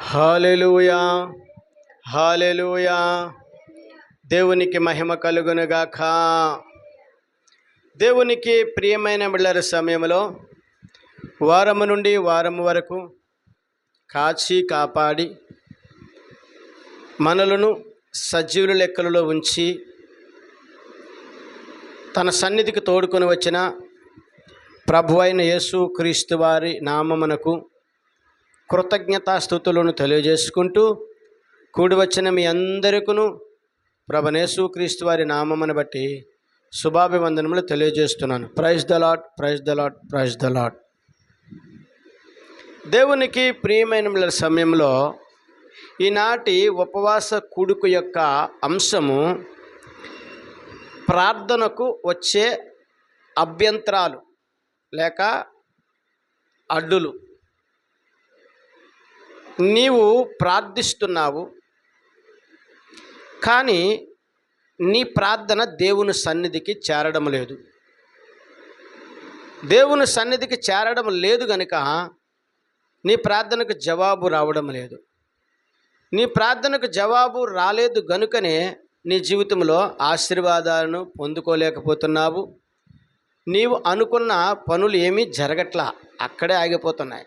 హల్లెలూయా, హల్లెలూయా. దేవునికి మహిమ కలుగునుగాక. దేవునికి ప్రియమైన బిడ్డల సమయంలో వారము నుండి వారము వరకు కాచి కాపాడి మనలను సజీవుల లెక్కలలో ఉంచి తన సన్నిధికి తోడుకొని వచ్చిన ప్రభువైన యేసు క్రీస్తు వారి నామమునకు కృతజ్ఞతాస్తుతులను తెలియజేసుకుంటూ కూడి వచ్చిన మీ అందరికీ ప్రభునేసు క్రీస్తు వారి నామమును బట్టి శుభాభివందనములు తెలియజేస్తున్నాను. Praise the lord, praise the lord, praise the lord. దేవునికి ప్రియమైన సమయంలో ఈనాటి ఉపవాస కూడుకు యొక్క అంశము ప్రార్థనకు వచ్చే అభ్యంతరాలు లేక అడ్డులు. నీవు ప్రార్థిస్తున్నావు, కానీ నీ ప్రార్థన దేవుని సన్నిధికి చేరడం లేదు. దేవుని సన్నిధికి చేరడం లేదు గనుక నీ ప్రార్థనకు జవాబు రావడం లేదు. నీ ప్రార్థనకు జవాబు రాలేదు గనుకనే నీ జీవితంలో ఆశీర్వాదాలను పొందుకోలేకపోతున్నావు. నీవు అనుకున్న పనులు ఏమీ జరగట్లా, అక్కడే ఆగిపోతున్నాయి.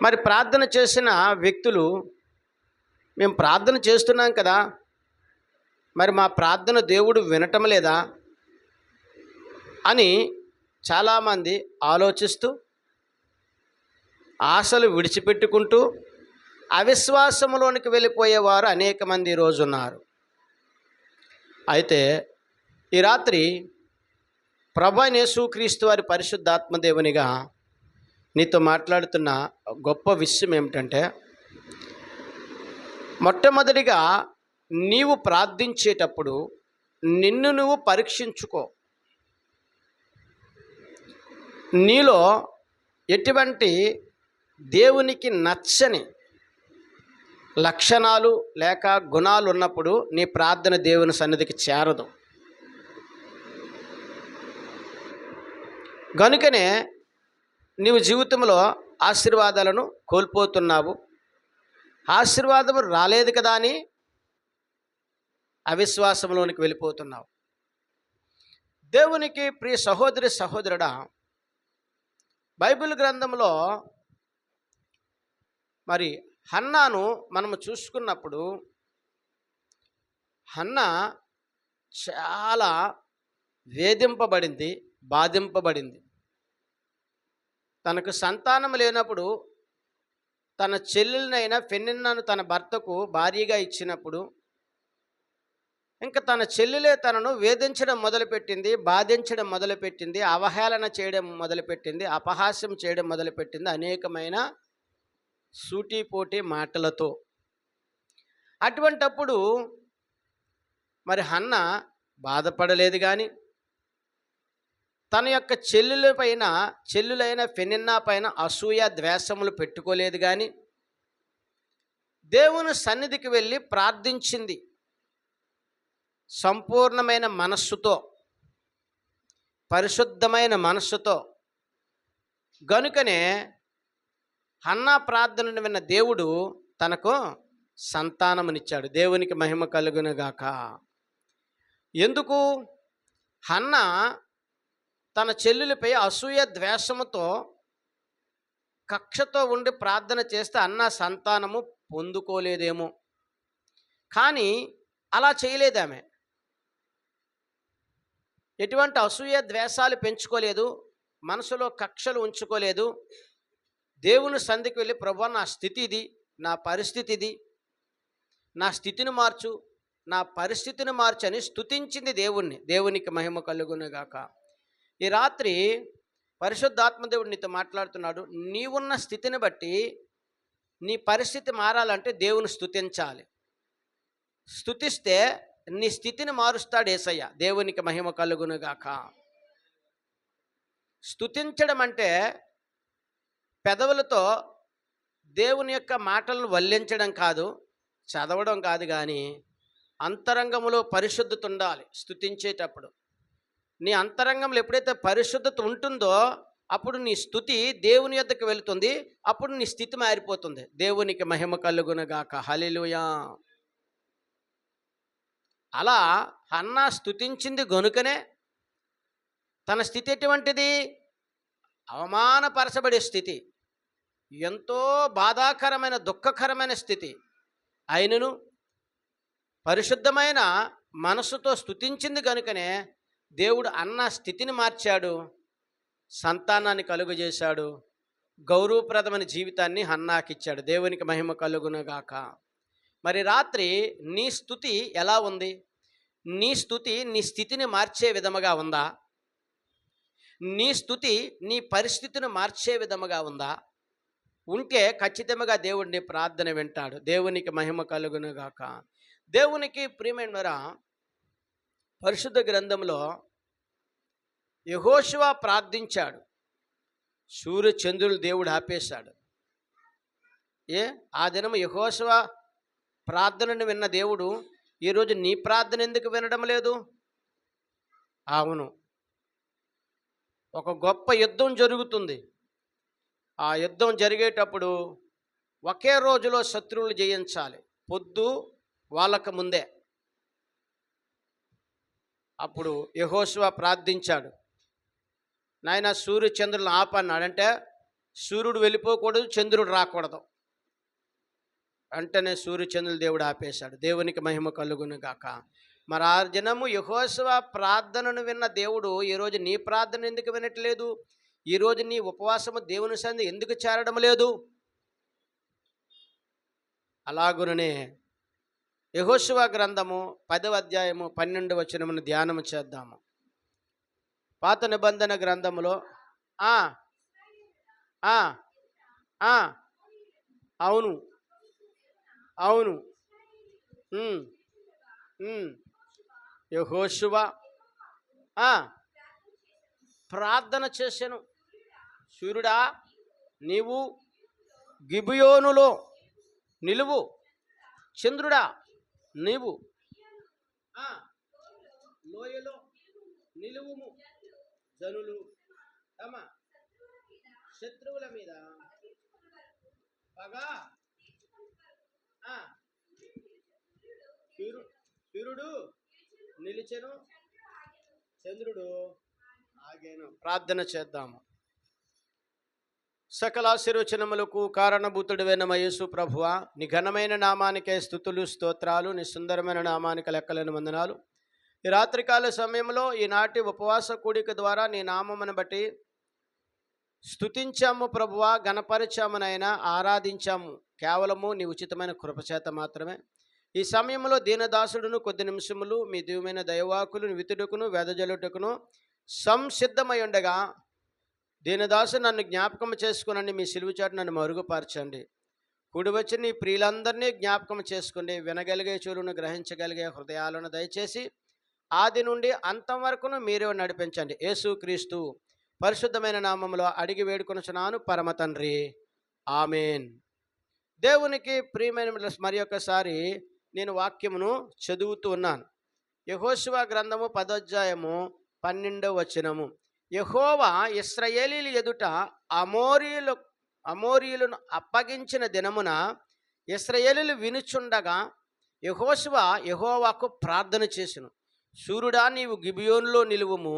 మరి ప్రార్థన చేసిన వ్యక్తులు, మేము ప్రార్థన చేస్తున్నాం కదా, మరి మా ప్రార్థన దేవుడు వినటం లేదా అని చాలామంది ఆలోచిస్తూ ఆశలు విడిచిపెట్టుకుంటూ అవిశ్వాసంలోనికి వెళ్ళిపోయేవారు అనేక మంది ఈరోజు ఉన్నారు. అయితే ఈ రాత్రి ప్రభువైన యేసుక్రీస్తు వారి పరిశుద్ధాత్మదేవునిగా నీతో మాట్లాడుతున్న గొప్ప విషయం ఏమిటంటే, మొట్టమొదటిగా నీవు ప్రార్థించేటప్పుడు నిన్ను నువ్వు పరీక్షించుకో. నీలో ఎటువంటి దేవునికి నచ్చని లక్షణాలు లేక గుణాలు ఉన్నప్పుడు నీ ప్రార్థన దేవుని సన్నిధికి చేరదు. కనుకనే నీవు జీవితంలో ఆశీర్వాదాలను కోల్పోతున్నావు. ఆశీర్వాదం రాలేదు కదా అని అవిశ్వాసంలోనికి వెళ్ళిపోతున్నావు. దేవునికి ప్రియ సహోదరి సహోదరుడా, బైబిల్ గ్రంథంలో మరి హన్నాను మనము చూసుకున్నప్పుడు హన్నా చాలా వేధింపబడింది, బాధింపబడింది. తనకు సంతానం లేనప్పుడు తన చెల్లెలనైనా పెనిన్నను తన భర్తకు భార్యగా ఇచ్చినప్పుడు ఇంకా తన చెల్లెలే తనను వేధించడం మొదలుపెట్టింది, బాధించడం మొదలుపెట్టింది, అవహేళన చేయడం మొదలుపెట్టింది, అపహాస్యం చేయడం మొదలుపెట్టింది అనేకమైన సూటిపోటి మాటలతో. అటువంటప్పుడు మరి హన్న బాధపడలేదు, కానీ తన యొక్క చెల్లులైన పెనిన్నా పైన అసూయ ద్వేషములు పెట్టుకోలేదు, కానీ దేవుని సన్నిధికి వెళ్ళి ప్రార్థించింది సంపూర్ణమైన మనస్సుతో, పరిశుద్ధమైన మనస్సుతో. గనుకనే హన్నా ప్రార్థనను విన్న దేవుడు తనకు సంతానమునిచ్చాడు. దేవునికి మహిమ కలుగునుగాక. ఎందుకు? హన్నా తన చెల్లులపై అసూయ ద్వేషముతో కక్షతో ఉండి ప్రార్థన చేస్తే అన్న సంతానము పొందుకోలేదేమో, కానీ అలా చేయలేదు. ఆమె ఎటువంటి అసూయ ద్వేషాలు పెంచుకోలేదు, మనసులో కక్షలు ఉంచుకోలేదు. దేవుని సన్నిధికి వెళ్ళి, ప్రభువా నా స్థితి ఇది, నా పరిస్థితి ఇది, నా స్థితిని మార్చు, నా పరిస్థితిని మార్చు అని స్తుతించింది దేవుణ్ణి. దేవునికి మహిమ కలుగునుగాక. ఈ రాత్రి పరిశుద్ధాత్మదేవుడు నీతో మాట్లాడుతున్నాడు. నీవున్న స్థితిని బట్టి నీ పరిస్థితి మారాలంటే దేవుని స్తుతించాలి. స్తుతిస్తే నీ స్థితిని మారుస్తాడు యేసయ్య. దేవునికి మహిమ కలుగునుగాక. స్తుతించడం అంటే పెదవులతో దేవుని యొక్క మాటలను వల్లించడం కాదు, చదవడం కాదు, కానీ అంతరంగంలో పరిశుద్ధత ఉండాలి స్తుతించేటప్పుడు. నీ అంతరంగంలో ఎప్పుడైతే పరిశుద్ధత ఉంటుందో అప్పుడు నీ స్థుతి దేవుని యొద్దకు వెళుతుంది. అప్పుడు నీ స్థితి మారిపోతుంది. దేవునికి మహిమ కలుగునుగాక. హల్లెలూయా. అలా హన్నా స్తుతించింది గనుకనే తన స్థితి ఎటువంటిది? అవమానపరచబడే స్థితి, ఎంతో బాధాకరమైన దుఃఖకరమైన స్థితి. అయినను పరిశుద్ధమైన మనసుతో స్తుతించింది కనుకనే దేవుడు అన్న స్థితిని మార్చాడు, సంతానాన్ని కలుగజేశాడు, గౌరవప్రదమైన జీవితాన్ని హన్నాకిచ్చాడు. దేవునికి మహిమ కలుగునుగాక. మరి రాత్రి నీ స్థుతి ఎలా ఉంది? నీ స్థుతి నీ స్థితిని మార్చే విధముగా ఉందా? నీ స్థుతి నీ పరిస్థితిని మార్చే విధముగా ఉందా? ఉంటే ఖచ్చితంగా దేవుడు నీ ప్రార్థన వింటాడు. దేవునికి మహిమ కలుగునుగాక. దేవునికి ప్రియమైనవారా, పరిశుద్ధ గ్రంథంలో యెహోషువ ప్రార్థించాడు, సూర్య చంద్రులు దేవుడు ఆపేశాడు. ఆ దినం యెహోషువ ప్రార్థనను విన్న దేవుడు ఈరోజు నీ ప్రార్థన ఎందుకు వినడం లేదు? అవును, ఒక గొప్ప యుద్ధం జరుగుతుంది. ఆ యుద్ధం జరిగేటప్పుడు ఒకే రోజులో శత్రువులు జయించాలి, పొద్దు వాళ్ళకు ముందే. అప్పుడు యెహోషువ ప్రార్థించాడు, నాయన సూర్య చంద్రులను ఆపన్నాడు. అంటే సూర్యుడు వెళ్ళిపోకూడదు, చంద్రుడు రాకూడదు. వెంటనే సూర్య చంద్రుల దేవుడు ఆపేశాడు. దేవునికి మహిమ కలుగునుగాక. మరి ఆ జనము యెహోషువ ప్రార్థనను విన్న దేవుడు ఈరోజు నీ ప్రార్థన ఎందుకు వినట్లేదు? ఈరోజు నీ ఉపవాసము దేవుని సన్నిధి ఎందుకు చేరడం లేదు? అలాగుననే యెహోషువ గ్రంథము 10వ అధ్యాయము 12వ వచనమును ధ్యానము చేద్దాము. పాత నిబంధన గ్రంథములో అవును అవును యెహోషువ ప్రార్థన చేసెను, సూర్యుడా నీవు గిబియోనులో నిలువు, చంద్రుడా నీవు లోయలో నిలువుము. జనులు తమ శత్రువుల మీద పగ సూర్యుడు నిలిచెను, చంద్రుడు ఆగెను. ప్రార్థన చేద్దాము. సకల ఆశీర్వచనములకు కారణభూతుడివైన యేసు ప్రభువా, నీ ఘనమైన నామానికే స్తుతులు స్తోత్రాలు, నీ సుందరమైన నామానికి లెక్కలేని వందనాలు. ఈ రాత్రికాల సమయంలో ఈనాటి ఉపవాస కూడిక ద్వారా నీ నామమును బట్టి స్తుతించాము ప్రభువా, గణపరిచామునైనా ఆరాధించాము. కేవలము నీ ఉచితమైన కృపచేత మాత్రమే. ఈ సమయంలో దీనదాసుడును కొద్ది నిమిషములు మీ దివ్యమైన దైవాకులు వితుడుకును వెదజలుటకును సంసిద్ధమై ఉండగా, దీనదాసు నన్ను జ్ఞాపకం చేసుకునండి, మీ సిలువ చాటు నన్ను మరుగుపరచండి. కూడి వచ్చి నీ ప్రియులందరినీ జ్ఞాపకం చేసుకోండి. వినగలిగే చెవులను, గ్రహించగలిగే హృదయాలను దయచేసి ఆది నుండి అంతం వరకును మీరే నడిపించండి. యేసుక్రీస్తు పరిశుద్ధమైన నామములో అడిగి వేడుకొనుచున్నాను పరమ తండ్రి, ఆమెన్. దేవునికి ప్రియమైన మరి ఒకసారి నేను వాక్యమును చదువుతూ ఉన్నాను. యెహోషువ గ్రంథము 10వ అధ్యాయము 12వ వచనము. యెహోవా ఇశ్రాయేలీయుల ఎదుట అమోరీయులను అప్పగించిన దినమున ఇశ్రాయేలీయులు వినుచుండగా యెహోషువ యెహోవాకు ప్రార్థన చేసెను. సూర్యుడా నీవు గిబియోనులో నిలువుము,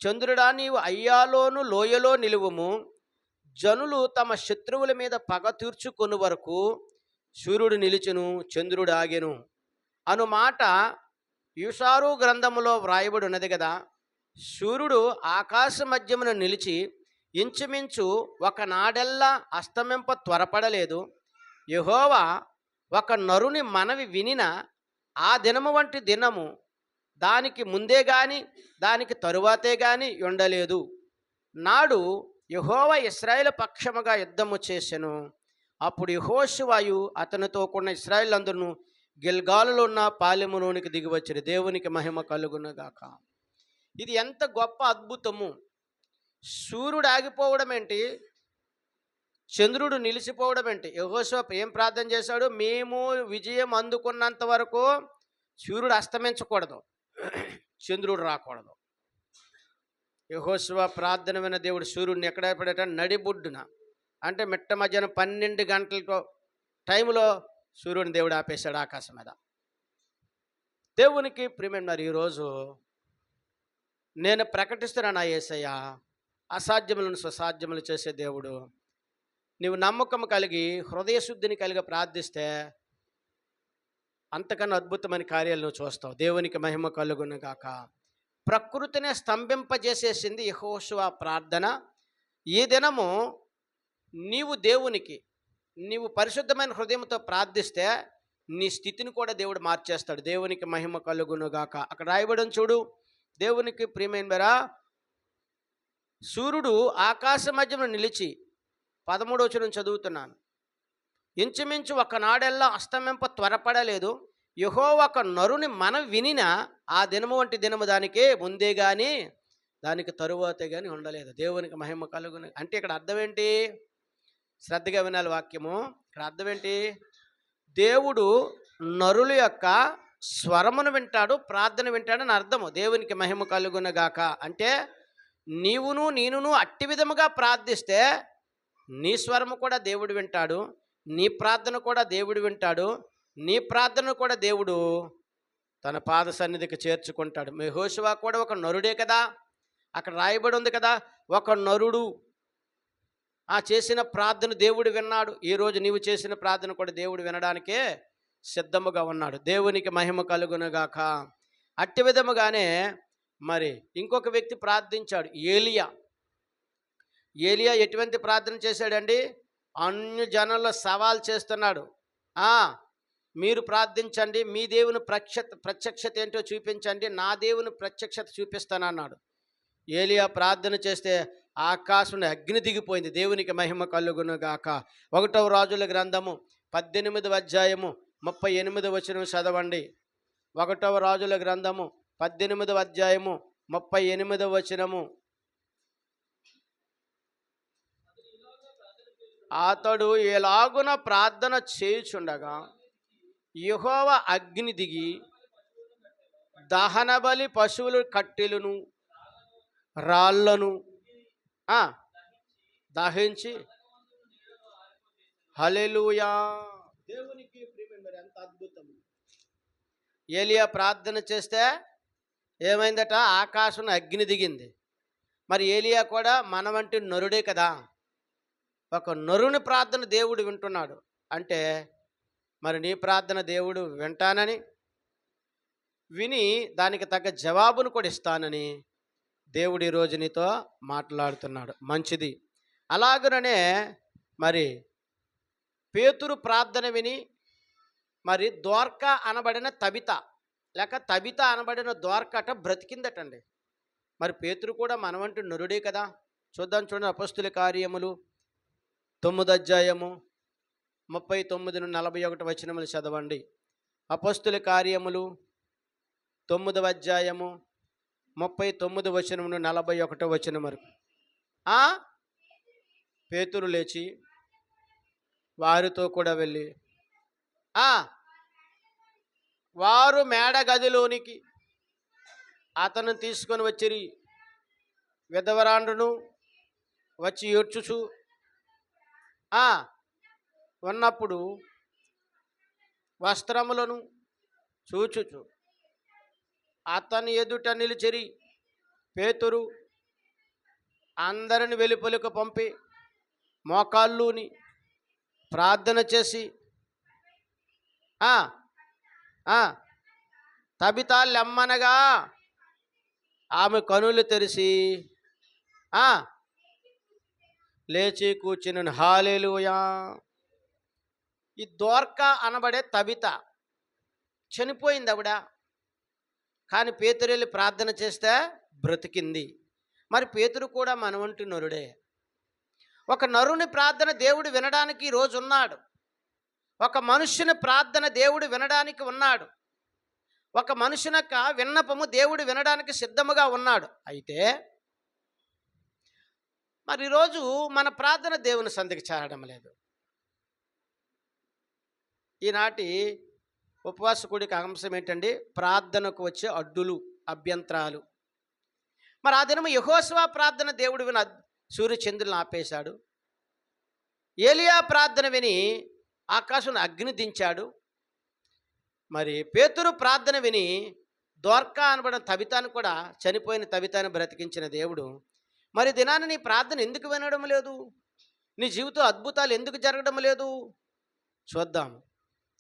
చంద్రుడా నీవు అయ్యాలోను లోయలో నిలువుము. జనులు తమ శత్రువుల మీద పగ తీర్చుకొని వరకు సూర్యుడు నిలిచెను, చంద్రుడు ఆగెను అను మాట యూషారు గ్రంథములో వ్రాయబడి ఉన్నది కదా. సూర్యుడు ఆకాశ మధ్యమున నిలిచి ఇంచుమించు ఒకనాడెల్లా అస్తమింప త్వరపడలేదు. యెహోవా ఒక నరుని మనవి వినిన ఆ దినము వంటి దినము దానికి ముందే గాని దానికి తరువాతే గాని ఉండలేదు. నాడు యెహోవా ఇశ్రాయేలు పక్షముగా యుద్ధము చేసెను. అప్పుడు యెహోషువయు అతనితో కూడిన ఇశ్రాయేలందరూ గిల్గాలులో ఉన్న పాలెములోనికి దిగివచ్చిరి. దేవునికి మహిమ కలుగునుగాక. ఇది ఎంత గొప్ప అద్భుతము! సూర్యుడు ఆగిపోవడం ఏంటి, చంద్రుడు నిలిచిపోవడం ఏంటి? యెహోషువ ఏం ప్రార్థన చేశాడు? మేము విజయం అందుకున్నంత వరకు సూర్యుడు అస్తమించకూడదు, చంద్రుడు రాకూడదు. యెహోషువ ప్రార్థన విన్న దేవుడు సూర్యుడిని ఎక్కడ పడేట నడిబొడ్డున, అంటే మిట్ట మధ్యాహ్నం 12 గంటల టైంలో సూర్యుని దేవుడు ఆపేశాడు ఆకాశం మీద. దేవునికి ప్రియమైన మరి ఈరోజు నేను ప్రకటిస్తున్నాను, యేసయ్య అసాధ్యములను సుసాధ్యములు చేసే దేవుడు. నీవు నమ్మకం కలిగి హృదయశుద్ధిని కలిగి ప్రార్థిస్తే అంతకన్నా అద్భుతమైన కార్యాలు నువ్వు చూస్తావు. దేవునికి మహిమ కలుగును గాక. ప్రకృతిని స్తంభింపజేసేసింది యెహోషువ ప్రార్థన. ఈ దినము నీవు దేవునికి, నీవు పరిశుద్ధమైన హృదయంతో ప్రార్థిస్తే నీ స్థితిని కూడా దేవుడు మార్చేస్తాడు. దేవునికి మహిమ కలుగును గాక. అక్కడ రాయబడిన చూడు, దేవునికి ప్రియమైన మేరా, సూర్యుడు ఆకాశ మధ్యలో నిలిచి 13వ వచనం చదువుతున్నాను. ఇంచుమించు ఒకనాడెల్లా అస్తమింప త్వరపడలేదు. యెహోవా ఒక నరుని మనం వినిన ఆ దినము వంటి దినము దానికే ముందే కానీ దానికి తరువాతే కానీ ఉండలేదు. దేవునికి మహిమ కలుగును. అంటే ఇక్కడ అర్థం ఏంటి? శ్రద్ధగా వినాలి వాక్యము. ఇక్కడ అర్థం ఏంటి? దేవుడు నరుల యొక్క స్వరమును వింటాడు, ప్రార్థన వింటాడని అర్థము. దేవునికి మహిమ కలుగును గాక. అంటే నీవును నేనును అట్టి విధముగా ప్రార్థిస్తే నీ స్వరము కూడా దేవుడు వింటాడు, నీ ప్రార్థన కూడా దేవుడు వింటాడు, నీ ప్రార్థన కూడా దేవుడు తన పాద సన్నిధికి చేర్చుకుంటాడు. యెహోషువ కూడా ఒక నరుడే కదా, అక్కడ రాయబడి ఉంది కదా, ఒక నరుడు ఆ చేసిన ప్రార్థన దేవుడు విన్నాడు. ఈరోజు నీవు చేసిన ప్రార్థన కూడా దేవుడు వినడానికే సిద్ధముగా ఉన్నాడు. దేవునికి మహిమ కలుగును గాక. అట్టి విధముగానే మరి ఇంకొక వ్యక్తి ప్రార్థించాడు, ఏలియా. ఏలియా ఎటువంటి ప్రార్థన చేశాడండి? అన్య జనుల సవాల్ చేస్తున్నాడు. మీరు ప్రార్థించండి, మీ దేవుని ప్రత్యక్షత ఏంటో చూపించండి, నా దేవుని ప్రత్యక్షత చూపిస్తానన్నాడు. ఏలియా ప్రార్థన చేస్తే ఆకాశం అగ్ని దిగిపోయింది. దేవునికి మహిమ కలుగును గాక. 1వ రాజుల గ్రంథము 18వ అధ్యాయము 38వ వచనం చదవండి. 1వ రాజుల గ్రంథము 18వ అధ్యాయము 38వ వచనము. అతడు ఎలాగున ప్రార్థన చేయుచుండగా యెహోవా అగ్ని దిగి దహనబలి పశువుల కట్టెలను రాళ్లను దహించి, హల్లెలూయా. దేవునికి ప్రియమైన ఎంత అద్భుతం. ఏలియా ప్రార్థన చేస్తే ఏమైందట? ఆకాశం అగ్ని దిగింది. మరి ఏలియా కూడా మన వంటి నరుడే కదా. ఒక నరుని ప్రార్థన దేవుడు వింటున్నాడు అంటే మరి నీ ప్రార్థన దేవుడు వింటానని, విని దానికి తగ్గ జవాబును కూడా ఇస్తానని దేవుడు ఈరోజు నీతో మాట్లాడుతున్నాడు. మంచిది. అలాగనే మరి పేతురు ప్రార్థన విని మరి దోర్కా అనబడిన తబిత, లేక తబిత అనబడిన దోర్కట బ్రతికిందటండి. మరి పేతురు కూడా మనవంటి నరుడే కదా. చూద్దాం చూడండి, అపొస్తలుల కార్యములు 9వ అధ్యాయము 39-41 వచనములు చదవండి. అపొస్తలుల కార్యములు 9వ అధ్యాయము 39 వచనం నుండి 41 వచనం వరకు. పేతురు లేచి వారితో కూడా వెళ్ళి వారు మేడ గదిలోనికి అతను తీసుకొని వచ్చిరి. విధవరాండ్రును వచ్చి ఏడ్చుచు ఉన్నప్పుడు వస్త్రములను చూచుచు అతని ఎదుట నిలిచిరి. పేతురు అందరిని వెలుపలకు పంపి మోకాళ్ళుని ప్రార్థన చేసి తబితా లెమ్మనగా ఆమె కనులు తెరిచి లేచి కూర్చుని. హల్లెలూయా. ఈ దోర్కా అనబడే తబిత చనిపోయింది ఆవిడ. కానీ పేతురు వెళ్ళి ప్రార్థన చేస్తే బ్రతికింది. మరి పేతురు కూడా మనవంటి నరుడే. ఒక నరుని ప్రార్థన దేవుడు వినడానికి ఈరోజు ఉన్నాడు. ఒక మనుష్యుని ప్రార్థన దేవుడు వినడానికి ఉన్నాడు. ఒక మనుషుని యొక్క విన్నపము దేవుడు వినడానికి సిద్ధముగా ఉన్నాడు. అయితే మరి ఈరోజు మన ప్రార్థన దేవుని సంధికి చేరడం లేదు. ఈనాటి ఉపవాస కూడిక అంశం ఏంటండి? ప్రార్థనకు వచ్చే అడ్డులు, అభ్యంతరాలు. మరి ఆ దినము యెహోషువ ప్రార్థన దేవుడు విని సూర్యచంద్రులను ఆపేశాడు. ఏలియా ప్రార్థన విని ఆకాశం అగ్ని దించాడు. మరి పేతురు ప్రార్థన విని దోర్కా అనబడిన తబితాను కూడా, చనిపోయిన తబితాను బ్రతికించిన దేవుడు మరి దినాన్ని నీ ప్రార్థన ఎందుకు వినడం లేదు? నీ జీవితం అద్భుతాలు ఎందుకు జరగడం లేదు? చూద్దాం.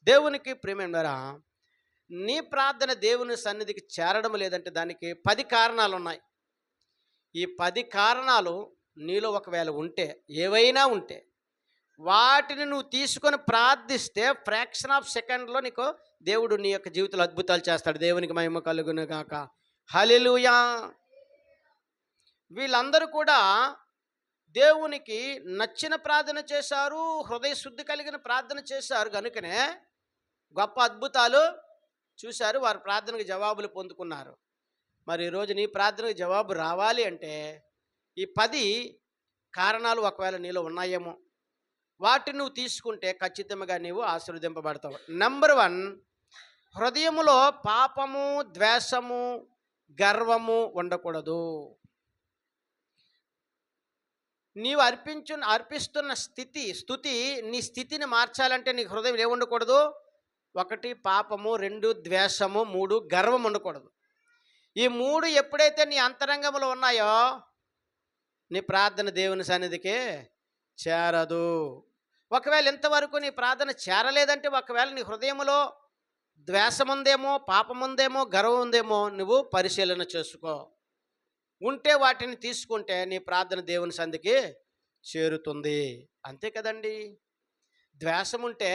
దేవునికి ప్రియమైనవారా, నీ ప్రార్థన దేవుని సన్నిధికి చేరడం లేదంటే దానికి 10 కారణాలు ఉన్నాయి. ఈ 10 కారణాలు నీలో ఒకవేళ ఉంటే, ఏవైనా ఉంటే, వాటిని నువ్వు తీసుకొని ప్రార్థిస్తే ఫ్రాక్షన్ ఆఫ్ సెకండ్లో నీకు దేవుడు నీ యొక్క జీవితంలో అద్భుతాలు చేస్తాడు. దేవునికి మహిమ కలుగును గాక. హల్లెలూయా. వీళ్ళందరూ కూడా దేవునికి నచ్చిన ప్రార్థన చేశారు, హృదయ శుద్ధి కలిగిన ప్రార్థన చేశారు కనుకనే గొప్ప అద్భుతాలు చూశారు. వారి ప్రార్థనకు జవాబులు పొందుకున్నారు. మరి ఈరోజు నీ ప్రార్థనకు జవాబు రావాలి అంటే ఈ 10 కారణాలు ఒకవేళ నీలో ఉన్నాయేమో, వాటిని నువ్వు తీసుకుంటే ఖచ్చితంగా నీవు ఆశీర్వదింపబడతావు. నంబర్ 1, హృదయములో పాపము, ద్వేషము, గర్వము ఉండకూడదు. నీవు అర్పిస్తున్న స్థుతి నీ స్థితిని మార్చాలంటే నీ హృదయం ఏముండకూడదు? 1 పాపము, 2 ద్వేషము, 3 గర్వం ఉండకూడదు. ఈ 3 ఎప్పుడైతే నీ అంతరంగంలో ఉన్నాయో నీ ప్రార్థన దేవుని సన్నిధికి చేరదు. ఒకవేళ ఇంతవరకు నీ ప్రార్థన చేరలేదంటే ఒకవేళ నీ హృదయంలో ద్వేషం ఉందేమో, పాపం ఉందేమో, గర్వం ఉందేమో నువ్వు పరిశీలన చేసుకో. ఉంటే వాటిని తీసుకుంటే నీ ప్రార్థన దేవుని సన్నిధికి చేరుతుంది. అంతే కదండి. ద్వేషం ఉంటే,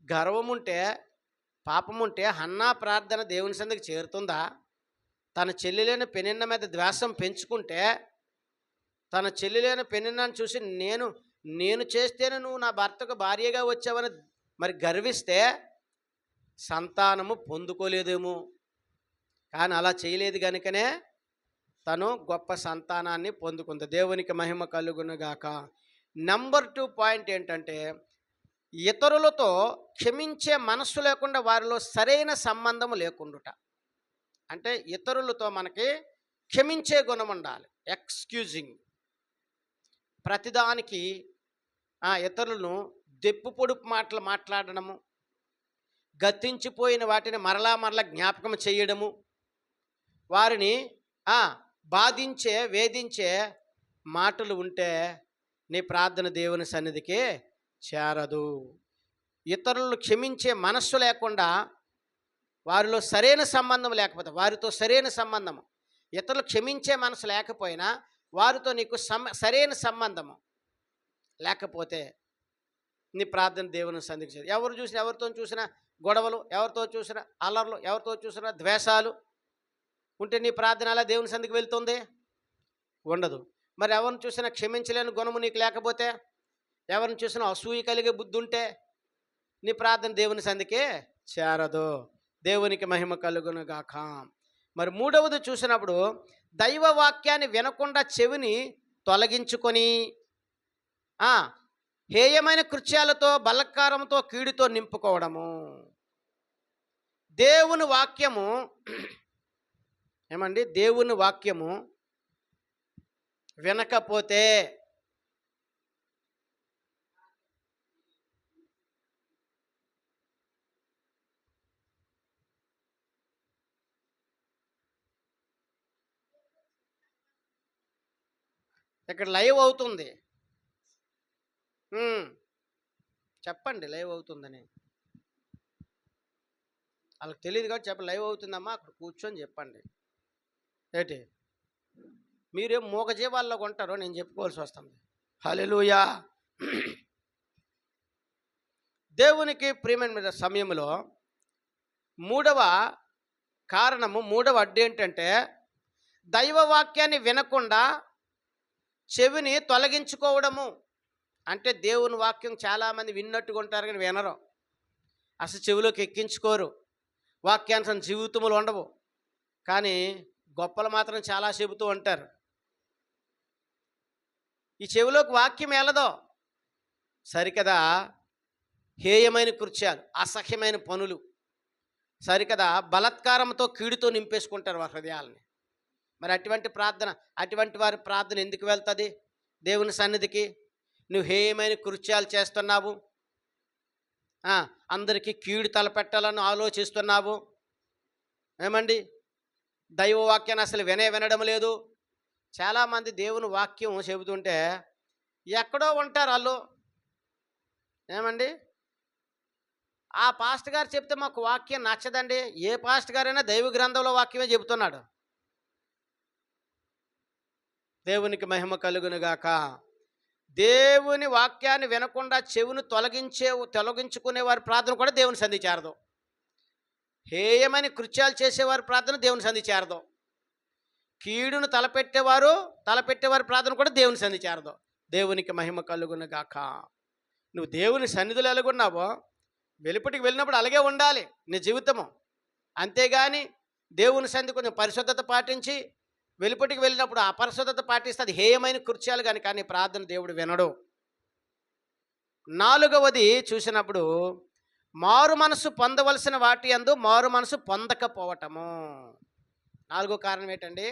గర్వం ఉంటే, పాపం ఉంటే హన్నా ప్రార్థన దేవుని సన్నిధికి చేరుతుందా? తన చెల్లెలైన పెనిన్న మీద ద్వేషం పెంచుకుంటే, తన చెల్లెలైన పెనిన్నను చూసి నేను చేస్తేనే నువ్వు నా భర్తకు భార్యగా వచ్చావని మరి గర్విస్తే సంతానము పొందుకోలేదేమో. కానీ అలా చేయలేదు కనుకనే తను గొప్ప సంతానాన్ని పొందుకుంది. దేవునికి మహిమ కలుగునుగాక. నంబర్ 2 పాయింట్ ఏంటంటే, ఇతరులతో క్షమించే మనస్సు లేకుండా వారిలో సరైన సంబంధం లేకుండుట. అంటే ఇతరులతో మనకి క్షమించే గుణం ఉండాలి. ఎక్స్క్యూజింగ్. ప్రతిదానికి ఇతరులను దెప్పు పొడుపు మాటలు మాట్లాడడము, గతించిపోయిన వాటిని మరలా జ్ఞాపకం చేయడము, వారిని బాధించే, వేధించే మాటలు ఉంటే నీ ప్రార్థన దేవుని సన్నిధికి చేరదు. ఇతరులను క్షమించే మనస్సు లేకుండా, వారిలో సరైన సంబంధం లేకపోతే, వారితో సరైన సంబంధము, ఇతరులు క్షమించే మనసు లేకపోయినా వారితో నీకు సరైన సంబంధము లేకపోతే నీ ప్రార్థన దేవుని సన్నిధికి చేరదు. ఎవరితో చూసినా గొడవలు, ఎవరితో చూసినా అల్లర్లు, ఎవరితో చూసినా ద్వేషాలు ఉంటే నీ ప్రార్థన అలా దేవుని సన్నిధికి వెళ్తుంది? ఉండదు. మరి ఎవరిని చూసినా క్షమించలేని గుణము నీకు లేకపోతే, ఎవరిని చూసినా అసూయ కలిగే బుద్ధి ఉంటే నీ ప్రార్థన దేవుని సన్నిధికి చేరదు. దేవునికి మహిమ కలుగును గాక. మరి 3వది చూసినప్పుడు దైవ వాక్యాన్ని వినకుండా చెవిని తొలగించుకొని హేయమైన కృత్యాలతో, బలత్కారంతో, కీడుతో నింపుకోవడము. దేవుని వాక్యము దేవుని వాక్యము వినకపోతే ఇక్కడ లైవ్ అవుతుంది. చెప్పండి లైవ్ అవుతుందని. వాళ్ళకి తెలియదు కాబట్టి చెప్పండి, లైవ్ అవుతుందమ్మా అక్కడ కూర్చొని చెప్పండి. ఏంటి మీరేం మూగజీవాల్లో కొంటారో నేను చెప్పుకోవాల్సి వస్తుంది. హల్లెలూయా. దేవునికి ప్రియమైన సమయంలో 3వ కారణము, 3వ అడ్డు ఏంటంటే దైవ వాక్యాన్ని వినకుండా చెవిని తొలగించుకోవడము. అంటే దేవుని వాక్యం చాలామంది విన్నట్టుగా ఉంటారు కానీ వినరు, అసలు చెవిలోకి ఎక్కించుకోరు, వాక్యానుసారం జీవితములు ఉండవు. కానీ గొప్పలు మాత్రం చాలా చెబుతూ ఉంటారు. ఈ చెవిలోకి వాక్యం వెళ్ళదో సరికదా, హేయమైన కృత్యాలు, అసహ్యమైన పనులు, సరికదా బలత్కారంతో, కీడుతో నింపేసుకుంటారు వారి హృదయాలని. మరి అటువంటి వారి ప్రార్థన ఎందుకు వెళ్తుంది దేవుని సన్నిధికి? నువ్వు హేయమైన కృత్యాలు చేస్తున్నావు, అందరికీ కీడు తలపెట్టాలని ఆలోచిస్తున్నావు, ఏమండి దైవవాక్యాన్ని అసలు వినడం లేదు. చాలామంది దేవుని వాక్యం చెబుతుంటే ఎక్కడో ఉంటారు వాళ్ళు, ఏమండి ఆ పాస్టర్ గారు చెప్తే మాకు వాక్యం నచ్చదండి. ఏ పాస్టర్ గారైనా దైవ గ్రంథంలో వాక్యమే చెబుతున్నాడు. దేవునికి మహిమ కలుగునుగాక. దేవుని వాక్యాన్ని వినకుండా చెవును తొలగించుకునే వారి ప్రార్థన కూడా దేవుని సంధి చేరదు. హేయమని కృత్యాలు చేసేవారి ప్రార్థన దేవుని సంధి చేరదు. కీడును తలపెట్టేవారి ప్రార్థన కూడా దేవుని సంధి చేరదు. దేవునికి మహిమ కలుగునుగాక. నువ్వు దేవుని సన్నిధిలో ఎలాగున్నావో వెలుపటికి వెళ్ళినప్పుడు అలాగే ఉండాలి నీ జీవితము. అంతేగాని దేవుని సన్నిధి కొంచెం పరిశుద్ధత పాటించి వెలుపటికి వెళ్ళినప్పుడు అపరిశుద్ధత పాటిస్తే అది హేయమైన కృత్యాలు కానీ ప్రార్థన దేవుడు వినడు. 4వది చూసినప్పుడు మారు మనసు పొందవలసిన వాటి యందు మారు మనసు పొందకపోవటము. 4వ కారణం ఏంటండి?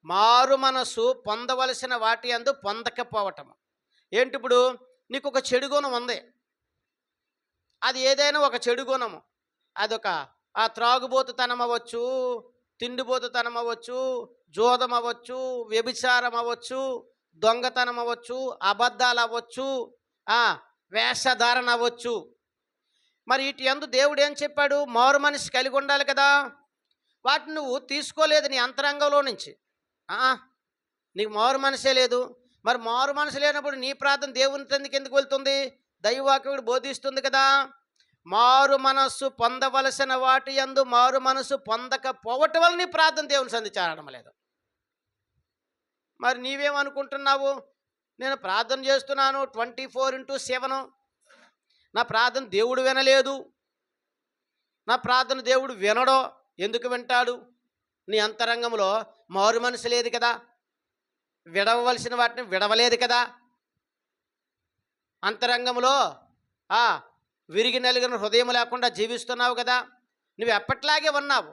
మారు మనసు పొందవలసిన వాటి యందు పొందకపోవటము. ఏంటి? ఇప్పుడు నీకు ఒక చెడు గుణం ఉంది, అది ఏదైనా ఒక చెడు గుణము, అదొక త్రాగుబోతుతనం అవ్వచ్చు, తిండిబోతుతనం అవ్వచ్చు, జోదం అవ్వచ్చు, వ్యభిచారం అవ్వచ్చు, దొంగతనం అవ్వచ్చు, అబద్ధాలు అవ్వచ్చు, వేషధారణ అవ్వచ్చు. మరి వీటి యందు దేవుడు ఏం చెప్పాడు? మారు మనసు కలిగి ఉండాలి కదా. వాటిని నువ్వు తీసుకోలేదు నీ అంతరంగంలో నుంచి, నీకు మారు మనసే లేదు. మరి మారు మనసు లేనప్పుడు నీ ప్రార్థన దేవుని తందుకు ఎందుకు వెళ్తుంది? దైవవాక్యుడు బోధిస్తుంది కదా, మారు మనస్సు పొందవలసిన వాటి యందు మారు మనసు పొందకపోవటం వల్ల నీ ప్రార్థన దేవుని సంధి చేరడం లేదు. మరి నీవేమనుకుంటున్నావు? నేను ప్రార్థన చేస్తున్నాను 24/7, నా ప్రార్థన దేవుడు వినలేదు, నా ప్రార్థన దేవుడు వినడో. ఎందుకు వింటాడు? నీ అంతరంగంలో మారు మనసు లేదు కదా, విడవలసిన వాటిని విడవలేదు కదా, అంతరంగంలో విరిగి నలిగిన హృదయం లేకుండా జీవిస్తున్నావు కదా. నువ్వు ఎప్పట్లాగే ఉన్నావు.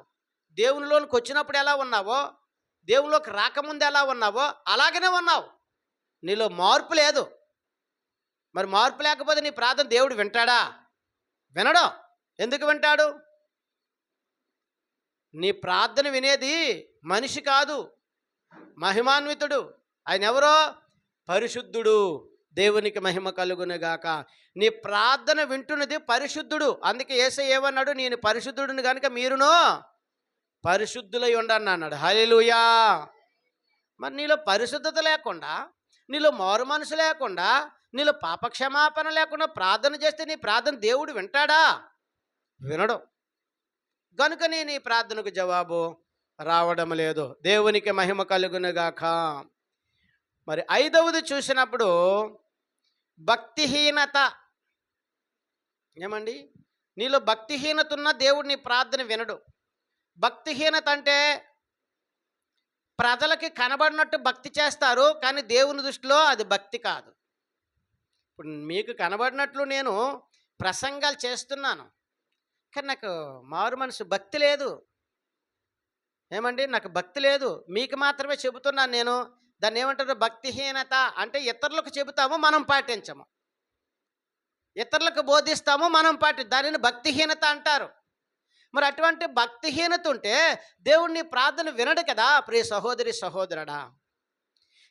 దేవునిలోనికి వచ్చినప్పుడు ఎలా ఉన్నావో, దేవునిలోకి రాకముందు ఎలా ఉన్నావో అలాగనే ఉన్నావు. నీలో మార్పు లేదు. మరి మార్పు లేకపోతే నీ ప్రార్థన దేవుడు వింటాడా? వినడు. ఎందుకు వింటాడు? నీ ప్రార్థన వినేది మనిషి కాదు, మహిమాన్వితుడు. ఆయన ఎవరో? పరిశుద్ధుడు. దేవునికి మహిమ కలుగునుగాక. నీ ప్రార్థన వింటున్నది పరిశుద్ధుడు. అందుకే యేసయ్య ఏమన్నాడు? నేను పరిశుద్ధుడిని కనుక మీరును పరిశుద్ధులై ఉండండి అన్నాడు. హల్లెలూయా. మరి నీలో పరిశుద్ధత లేకుండా, నీలో మారు మనసు లేకుండా, నీలో పాపక్షమాపణ లేకుండా ప్రార్థన చేస్తే నీ ప్రార్థన దేవుడు వింటాడా? వినడు. కనుకనే నీ ప్రార్థనకు జవాబు రావడం లేదు. దేవునికి మహిమ కలుగునుగాక. మరి 5వది చూసినప్పుడు భక్తిహీనత. ఏమండి? నీలో భక్తిహీనత ఉన్న దేవుడు నీ ప్రార్థన వినడు. భక్తిహీనత అంటే ప్రజలకి కనబడినట్టు భక్తి చేస్తారు, కానీ దేవుని దృష్టిలో అది భక్తి కాదు. ఇప్పుడు మీకు కనబడినట్లు నేను ప్రసంగాలు చేస్తున్నాను, కానీ నాకు మారు మనసు భక్తి లేదు. ఏమండి? నాకు భక్తి లేదు, మీకు మాత్రమే చెబుతున్నాను నేను. దాన్ని ఏమంటారు? భక్తిహీనత. అంటే ఇతరులకు చెబుతాము, మనం పాటించము. ఇతరులకు బోధిస్తాము, మనం దానిని భక్తిహీనత అంటారు. మరి అటువంటి భక్తిహీనత ఉంటే దేవుడు నీ ప్రార్థన వినడు కదా. ప్రియ సహోదరి సహోదరుడా,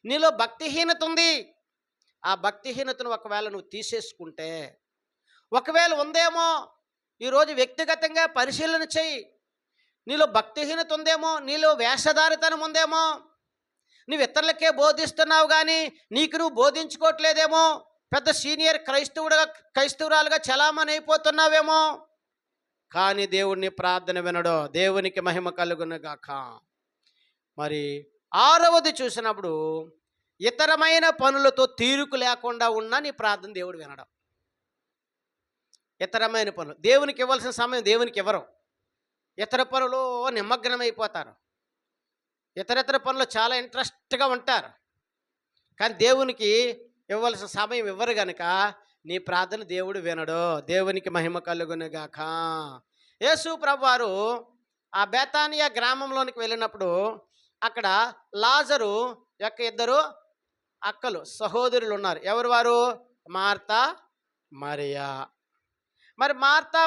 నీలో భక్తిహీనత ఉంది. ఆ భక్తిహీనతను ఒకవేళ నువ్వు తీసేసుకుంటే, ఒకవేళ ఉందేమో ఈరోజు వ్యక్తిగతంగా పరిశీలన చెయ్యి. నీలో భక్తిహీనత ఉందేమో, నీలో వేషధారితనం ఉందేమో, నువ్వు ఇతరులకే బోధిస్తున్నావు కానీ నీకు నువ్వు బోధించుకోవట్లేదేమో, పెద్ద సీనియర్ క్రైస్తవురాలుగా చలామణి అయిపోతున్నావేమో, కానీ దేవుడిని ప్రార్థన వినడు. దేవునికి మహిమ కలుగునుగాక. మరి 6వది చూసినప్పుడు ఇతరమైన పనులతో తీరుకు లేకుండా ఉన్న నీ ప్రార్థన దేవుడు వినడు. ఇతరమైన పనులు దేవునికి ఇవ్వాల్సిన సమయం దేవునికి ఇవ్వరు. ఇతర పనులు నిమగ్నమైపోతారు. ఇతర పనులు చాలా ఇంట్రెస్ట్గా ఉంటారు, కానీ దేవునికి ఇవ్వాల్సిన సమయం ఇవ్వరు కనుక నీ ప్రార్థన దేవుడు వినడు. దేవునికి మహిమ కలుగునుగాక. యేసు ప్రభువారు ఆ బేతానియా గ్రామంలోనికి వెళ్ళినప్పుడు అక్కడ లాజరు యొక్క ఇద్దరు అక్కలు సహోదరులు ఉన్నారు. ఎవరు వారు? మార్తా, మరియా. మరి మార్తా,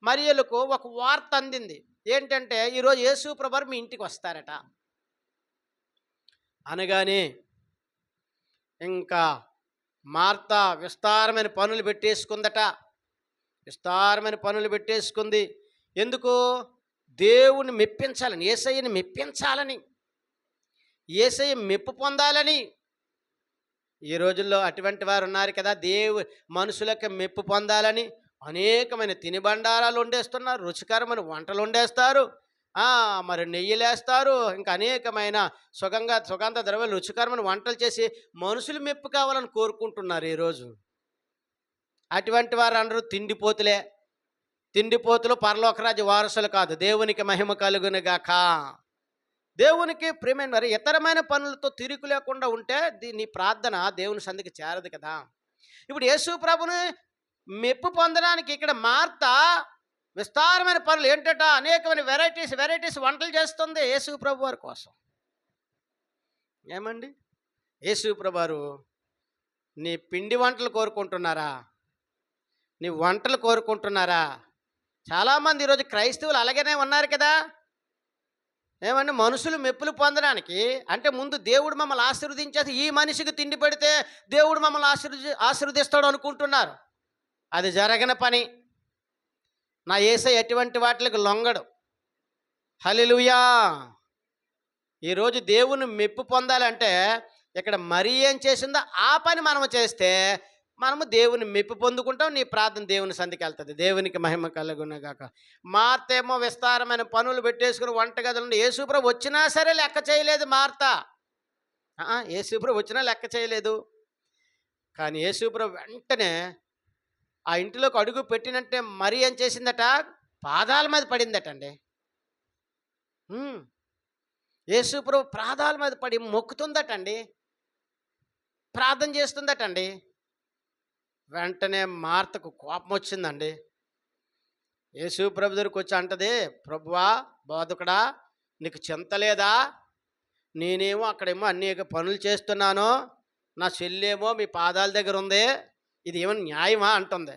మరియలకు ఒక వార్త అందింది. ఏంటంటే ఈరోజు యేసు ప్రభువారు మీ ఇంటికి వస్తారట. అనగానే ఇంకా మార్తా విస్తారమైన పనులు పెట్టేసుకుందట. విస్తారమైన పనులు పెట్టేసుకుంది. ఎందుకు? దేవుని మెప్పించాలని, యేసయ్యని మెప్పించాలని, యేసయ్య మెప్పు పొందాలని. ఈ రోజుల్లో అటువంటి వారు ఉన్నారు కదా, మనుషులకు మెప్పు పొందాలని అనేకమైన తినుబండారాలు వండేస్తున్నారు, రుచికరమైన వంటలు వండేస్తారు, మరి నెయ్యిలేస్తారు, ఇంకా అనేకమైన సుగంధ ద్రవ్యాలు రుచికరమైన వంటలు చేసి మనుషులు మెప్పు కావాలని కోరుకుంటున్నారు ఈరోజు. అటువంటి వారు అందరూ తిండిపోతులే. తిండిపోతులు పరలోకరాజ్య వారసులు కాదు. దేవునికి మహిమ కలుగునుగాక. దేవునికి ప్రియమైన వారు ఇతరమైన పనులతో తిరుగు లేకుండా ఉంటే నీ ప్రార్థన దేవుని సంధికి చేరదు కదా. ఇప్పుడు యేసు ప్రభుని మెప్పు పొందడానికి ఇక్కడ మార్తా విస్తారమైన పనులు ఏంటట, అనేకమైన వెరైటీస్ వంటలు చేస్తుంది యేసు ప్రభు వారి కోసం. ఏమండి, యేసు ప్రభు వారు నీ పిండి వంటలు కోరుకుంటున్నారా? నీ వంటలు కోరుకుంటున్నారా? చాలామంది ఈరోజు క్రైస్తవులు అలాగనే ఉన్నారు కదా. ఏమంటే మనుషులు మెప్పులు పొందడానికి అంటే ముందు దేవుడు మమ్మల్ని ఆశీర్వదించేసి ఈ మనిషికి తిండి పెడితే దేవుడు మమ్మల్ని ఆశీర్వదిస్తాడు అనుకుంటున్నారు. అది జరగని పని. నా యేసయ్య ఎటువంటి వాటికి లొంగడు. హల్లెలూయా. ఈరోజు దేవుని మెప్పు పొందాలంటే ఇక్కడ మరి ఏం చేసిందో ఆ పని మనము చేస్తే మనము దేవుని మెప్పు పొందుకుంటాం. నీ ప్రార్థన దేవుని సంధికి వెళ్తుంది. దేవునికి మహిమ కలుగునగాక. మార్తేమో విస్తారమైన పనులు పెట్టేసుకుని వంటగదులు నుండి యేసుప్రభు వచ్చినా సరే లెక్క చేయలేదు మార్తా. యేసుప్రభు వచ్చినా లెక్క చేయలేదు. కానీ యేసుప్రభు వెంటనే ఆ ఇంటిలోకి అడుగు పెట్టినంటే మరి ఏం చేసిందట, పాదాల మీద పడిందటండి. యేసుప్రభు పాదాల మీద పడి మొక్కుతుందటండి, ప్రార్థన చేస్తుందటండి. వెంటనే మార్తకు కోపం వచ్చిందండి. యేసు ప్రభు దగ్గరికి వచ్చి అంటది, ప్రభువా బోధకుడా నీకు చింత లేదా? నేనేమో అక్కడేమో అనేక పనులు చేస్తున్నాను, నా చెల్లేమో మీ పాదాల దగ్గర ఉంది, ఇది ఏమన్నా న్యాయమా అంటుంది.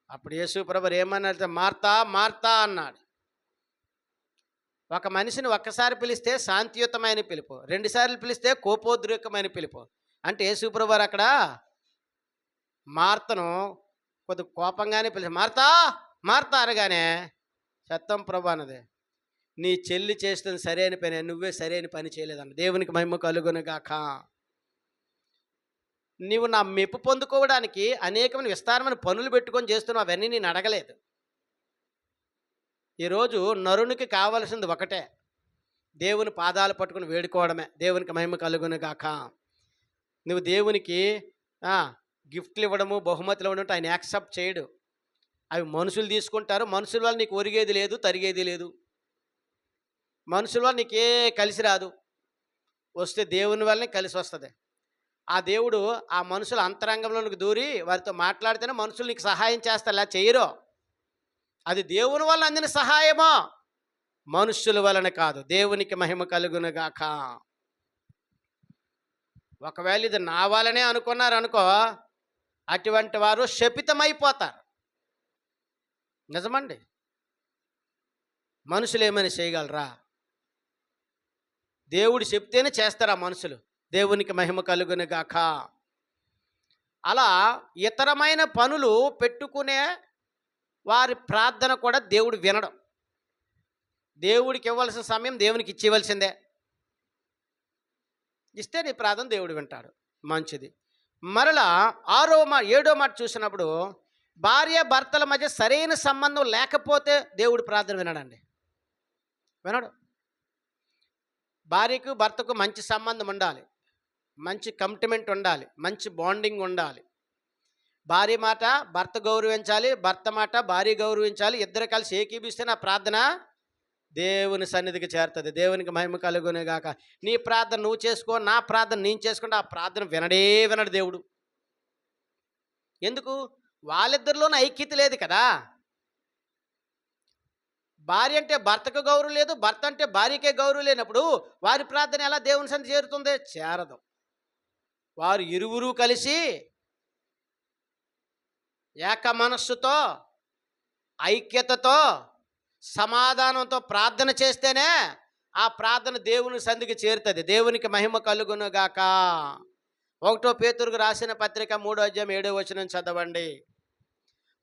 అప్పుడు యేసు ప్రభు ఏమన్నా, మార్తా మార్తా అన్నాడు. ఒక మనిషిని ఒక్కసారి పిలిస్తే శాంతియుతమైన పిలుపు, 2 సార్లు పిలిస్తే కోపోద్రేకమైన పిలుపు. అంటే యేసు ప్రభు వారు అక్కడ మార్తను కొద్ది కోపంగానే పిలిచి మార్తా మార్తా అనగానే సత్యం ప్రభు అన్నది, నీ చెల్లి చేస్తుంది సరైన పని, నువ్వే సరైన పని చేయలేదన్న. దేవునికి మహిమ కలుగునుగాక. నీవు నా మెప్పు పొందుకోవడానికి అనేకమైన విస్తారమైన పనులు పెట్టుకొని చేస్తున్నావు, అవన్నీ నేను అడగలేదు. ఈరోజు నరునికి కావలసింది ఒకటే, దేవుని పాదాలు పట్టుకుని వేడుకోవడమే. దేవునికి మహిమ కలుగునుగాక. నువ్వు దేవునికి గిఫ్ట్లు ఇవ్వడము, బహుమతులు ఇవ్వడం ఆయన యాక్సెప్ట్ చేయడు. అవి మనుషులు తీసుకుంటారు. మనుషుల వల్ల నీకు ఒరిగేది లేదు, తరిగేది లేదు. మనుషుల వల్ల నీకే కలిసి రాదు, వస్తే దేవుని వల్లనే కలిసి వస్తుంది. ఆ దేవుడు ఆ మనుషుల అంతరంగంలోనికి దూరి వారితో మాట్లాడితేనే మనుషులు నీకు సహాయం చేస్తారు, అలా చేయరు. అది దేవుని వల్ల అందిన సహాయమో, మనుషుల వలన కాదు. దేవునికి మహిమ కలుగునుగాక. ఒకవేళ ఇది నా వల్లనే అనుకున్నారనుకో, అటువంటి వారు శపితమైపోతారు. నిజమండి. మనుషులు ఏమైనా చేయగలరా? దేవుడు చెప్తేనే చేస్తారు ఆ మనుషులు. దేవునికి మహిమ కలుగునుగాక. అలా ఇతరమైన పనులు పెట్టుకునే వారి ప్రార్థన కూడా దేవుడు వినడం. దేవుడికి ఇవ్వాల్సిన సమయం దేవునికి ఇచ్చేవలసిందే. ఇస్తే నీ ప్రార్థన దేవుడు వింటాడు. మంచిది. మరలా 7వ మాట చూసినప్పుడు భార్య భర్తల మధ్య సరైన సంబంధం లేకపోతే దేవుడు ప్రార్థన వినడండి. వినడు. భార్యకు భర్తకు మంచి సంబంధం ఉండాలి, మంచి కమిట్మెంట్ ఉండాలి, మంచి బాండింగ్ ఉండాలి. భార్య మాట భర్త గౌరవించాలి, భర్త మాట భార్య గౌరవించాలి. ఇద్దరు కలిసి ఏకీభిస్తే నా ప్రార్థన దేవుని సన్నిధికి చేరుతుంది. దేవునికి మహిమ కలుగునుగాక. నీ ప్రార్థన నువ్వు చేసుకో, నా ప్రార్థన నేను చేసుకుంటే ఆ ప్రార్థన వినడు దేవుడు. ఎందుకు? వాళ్ళిద్దరిలోనూ ఐక్యత లేదు కదా. భార్య అంటే భర్తకు గౌరవం లేదు, భర్త అంటే భార్యకే గౌరవం లేనప్పుడు వారి ప్రార్థన ఎలా దేవుని సన్నిధి చేరుతుంది? చేరదు. వారు ఇరువురు కలిసి ఏక మనస్సుతో, ఐక్యతతో, సమాధానంతో ప్రార్థన చేస్తేనే ఆ ప్రార్థన దేవుని సంధికి చేరుతుంది. దేవునికి మహిమ కలుగును గాక. 1 పేతురుకు రాసిన పత్రిక 3వ అధ్యాయం 7వ వచనం చదవండి.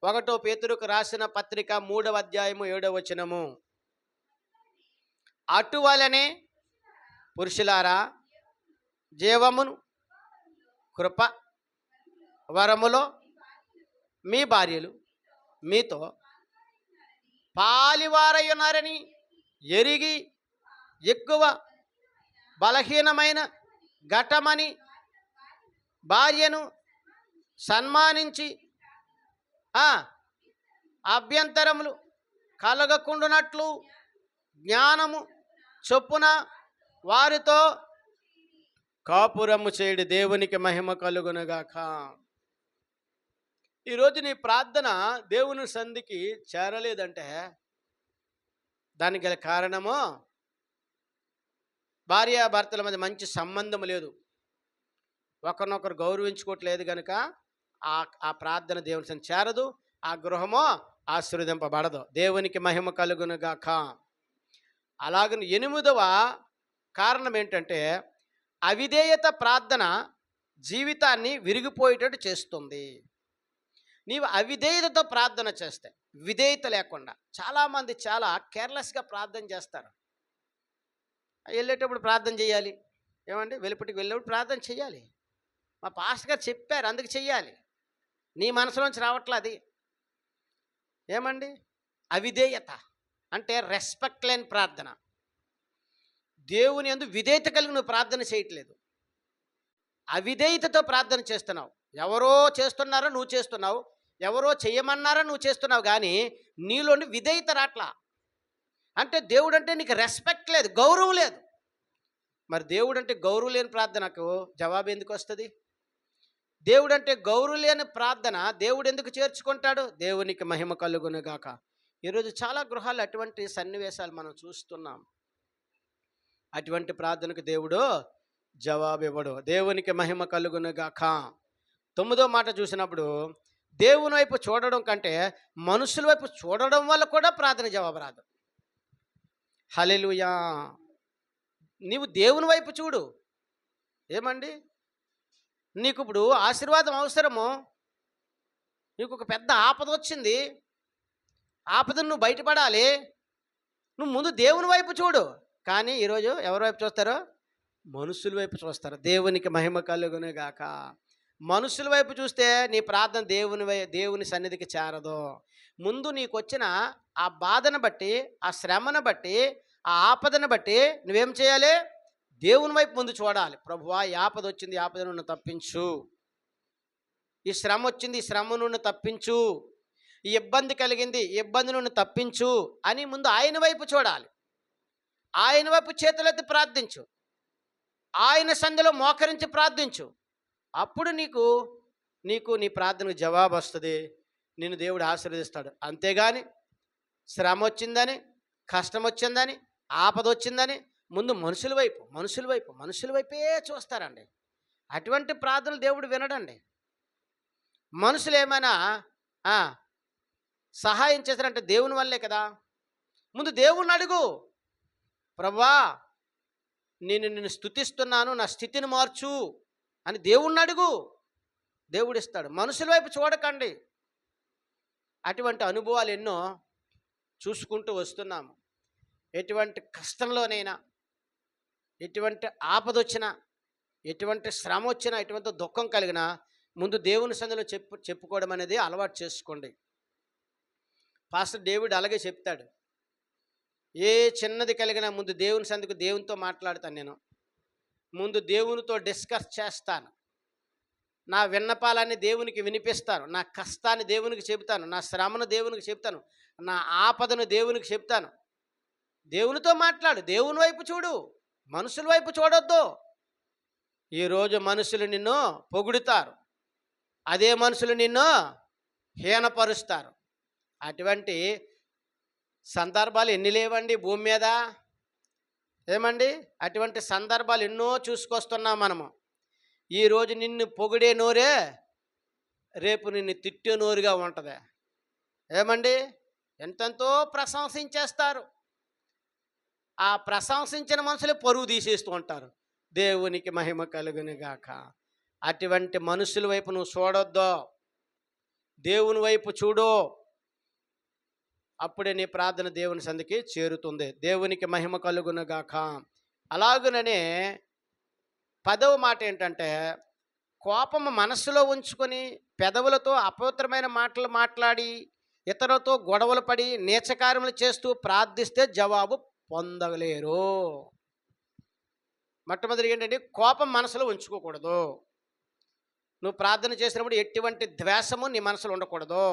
1 పేతురుకు రాసిన పత్రిక 3వ అధ్యాయము 7వ వచనము. అటువలనే పురుషులారా, జీవమును కృప వరములో మీ భార్యలు మీతో పాలివారై ఉన్నారని ఎరిగి ఎక్కువ బలహీనమైన ఘటమని భార్యను సన్మానించి అభ్యంతరములు కలగకుండునట్లు జ్ఞానము చొప్పున వారితో కాపురము చేయడు. దేవునికి మహిమ కలుగునుగాక. ఈరోజు నీ ప్రార్థన దేవుని సంధికి చేరలేదంటే దానికి గల కారణము భార్యాభర్తల మధ్య మంచి సంబంధం లేదు, ఒకరినొకరు గౌరవించుకోవట్లేదు కనుక ఆ ప్రార్థన దేవుని సంధికి చేరదు, ఆ గృహము ఆశీర్వదింపబడదు. దేవునికి మహిమ కలుగునుగాక. అలాగని 8వ కారణం ఏంటంటే అవిధేయత ప్రార్థన జీవితాన్ని విరిగిపోయేటట్టు చేస్తుంది. నీవు అవిధేయతతో ప్రార్థన చేస్తే, విధేయత లేకుండా చాలామంది చాలా కేర్లెస్గా ప్రార్థన చేస్తారు. వెళ్ళేటప్పుడు ప్రార్థన చేయాలి, ఏమండి వెలుపటికి వెళ్ళేటప్పుడు ప్రార్థన చేయాలి, మా పాస్టర్ గారు చెప్పారు అందుకు చెయ్యాలి, నీ మనసులోంచి రావట్లే అది. ఏమండి అవిధేయత అంటే రెస్పెక్ట్ లేని ప్రార్థన. దేవుని యందు విధేయత కలిగి నువ్వు ప్రార్థన చేయట్లేదు, అవిధేయతతో ప్రార్థన చేస్తున్నావు. ఎవరో చేస్తున్నారో నువ్వు చేస్తున్నావు, ఎవరో చేయమన్నారో నువ్వు చేస్తున్నావు, కానీ నీలోని విధేయత రాట్లా. అంటే దేవుడు అంటే నీకు రెస్పెక్ట్ లేదు, గౌరవం లేదు. మరి దేవుడు అంటే గౌరవం లేని ప్రార్థనకు జవాబు ఎందుకు వస్తుంది? దేవుడు అంటే గౌరవం లేని ప్రార్థన దేవుడు ఎందుకు చేర్చుకుంటాడు? దేవునికి మహిమ కలుగునుగాక. ఈరోజు చాలా గృహాలు అటువంటి సన్నివేశాలు మనం చూస్తున్నాం. అటువంటి ప్రార్థనకు దేవుడు జవాబు ఇవ్వడు. దేవునికి మహిమ కలుగునుగాక. 9వ మాట చూసినప్పుడు దేవుని వైపు చూడడం కంటే మనుషుల వైపు చూడడం వల్ల కూడా ప్రార్థన జవాబు రాదు. హల్లెలూయా. నీవు దేవుని వైపు చూడు. ఏమండి నీకు ఇప్పుడు ఆశీర్వాదం అవసరము, నీకు ఒక పెద్ద ఆపద వచ్చింది, ఆపదను నువ్వు బయటపడాలి, నువ్వు ముందు దేవుని వైపు చూడు. కానీ ఈరోజు ఎవరి వైపు చూస్తారో? మనుషుల వైపు చూస్తారు. దేవునికి మహిమ కలుగునుగాక. మనుషుల వైపు చూస్తే నీ ప్రార్థన దేవుని సన్నిధికి చేరదు. ముందు నీకు వచ్చిన ఆ బాధను బట్టి, ఆ శ్రమను బట్టి, ఆ ఆపదను బట్టి నువ్వేం చేయాలి? దేవుని వైపు ముందు చూడాలి. ప్రభువా, ఈ ఆపద వచ్చింది, ఈ ఆపద నుండి తప్పించు, ఈ శ్రమ వచ్చింది, ఈ శ్రమ నుండి తప్పించు, ఈ ఇబ్బంది కలిగింది, ఈ ఇబ్బంది నుండి తప్పించు అని ముందు ఆయన వైపు చూడాలి. ఆయన వైపు చేతులెత్తి ప్రార్థించు, ఆయన సంధిలో మోకరించి ప్రార్థించు. అప్పుడు నీకు నీ ప్రార్థనకు జవాబు వస్తుంది, నిన్ను దేవుడు ఆశీర్వదిస్తాడు. అంతేగాని శ్రమ వచ్చిందని, కష్టం వచ్చిందని, ఆపద వచ్చిందని ముందు మనుషుల వైపే చూస్తారండి. అటువంటి ప్రార్థనలు దేవుడు వినడండి. మనుషులు ఏమైనా సహాయం చేశారంటే దేవుని వల్లే కదా. ముందు దేవుణ్ణి అడుగు, ప్రభువా నిన్ను స్తుతిస్తున్నాను, నా స్థితిని మార్చు అని దేవుణ్ణి అడుగు, దేవుడు ఇస్తాడు. మనుషుల వైపు చూడకండి. అటువంటి అనుభవాలు ఎన్నో చూసుకుంటూ వస్తున్నాము. ఎటువంటి కష్టంలోనైనా, ఎటువంటి ఆపద వచ్చినా, ఎటువంటి శ్రమ వచ్చినా, ఎటువంటి దుఃఖం కలిగినా ముందు దేవుని సన్నిధిలో చెప్పుకోవడం అనేది అలవాటు చేసుకోండి. పాస్టర్ డేవిడ్ అలాగే చెప్తాడు, ఏ చిన్నది కలిగినా ముందు దేవుని సన్నిధికి దేవునితో మాట్లాడతాను, నేను ముందు దేవునితో డిస్కస్ చేస్తాను, నా విన్నపాలన్నీ దేవునికి వినిపిస్తాను, నా కష్టాన్ని దేవునికి చెబుతాను, నా శ్రమను దేవునికి చెప్తాను, నా ఆపదను దేవునికి చెప్తాను. దేవునితో మాట్లాడు, దేవుని వైపు చూడు, మనుషుల వైపు చూడొద్దు. ఈరోజు మనుషులు నిన్ను పొగుడుతారు, అదే మనుషులు నిన్ను హీనపరుస్తారు. అటువంటి సందర్భాలు ఎన్ని లేవండి భూమి మీద? ఏమండి? అటువంటి సందర్భాలు ఎన్నో చూసుకొస్తున్నాం మనము. ఈరోజు నిన్ను పొగిడే నోరే రేపు నిన్ను తిట్టే నోరుగా ఉంటది. ఏమండి? ఎంతెంతో ప్రశంసించేస్తారు. ఆ ప్రశంసించిన మనుషులే పరువు తీసేస్తూ ఉంటారు. దేవునికి మహిమ కలుగును గాక. అటువంటి మనుషుల వైపు నువ్వు చూడొద్దు. దేవుని వైపు చూడు. అప్పుడే నీ ప్రార్థన దేవుని సంధికి చేరుతుంది. దేవునికి మహిమ కలుగును గాక. అలాగుననే 10వ మాట ఏంటంటే, కోపము మనస్సులో ఉంచుకొని పెదవులతో అపవిత్రమైన మాటలు మాట్లాడి ఇతరులతో గొడవలు పడి నీచకార్యములు చేస్తూ ప్రార్థిస్తే జవాబు పొందలేరు. మొట్టమొదటి ఏంటంటే, కోపం మనసులో ఉంచుకోకూడదు. నువ్వు ప్రార్థన చేసినప్పుడు ఎటువంటి ద్వేషము నీ మనసులో ఉండకూడదు.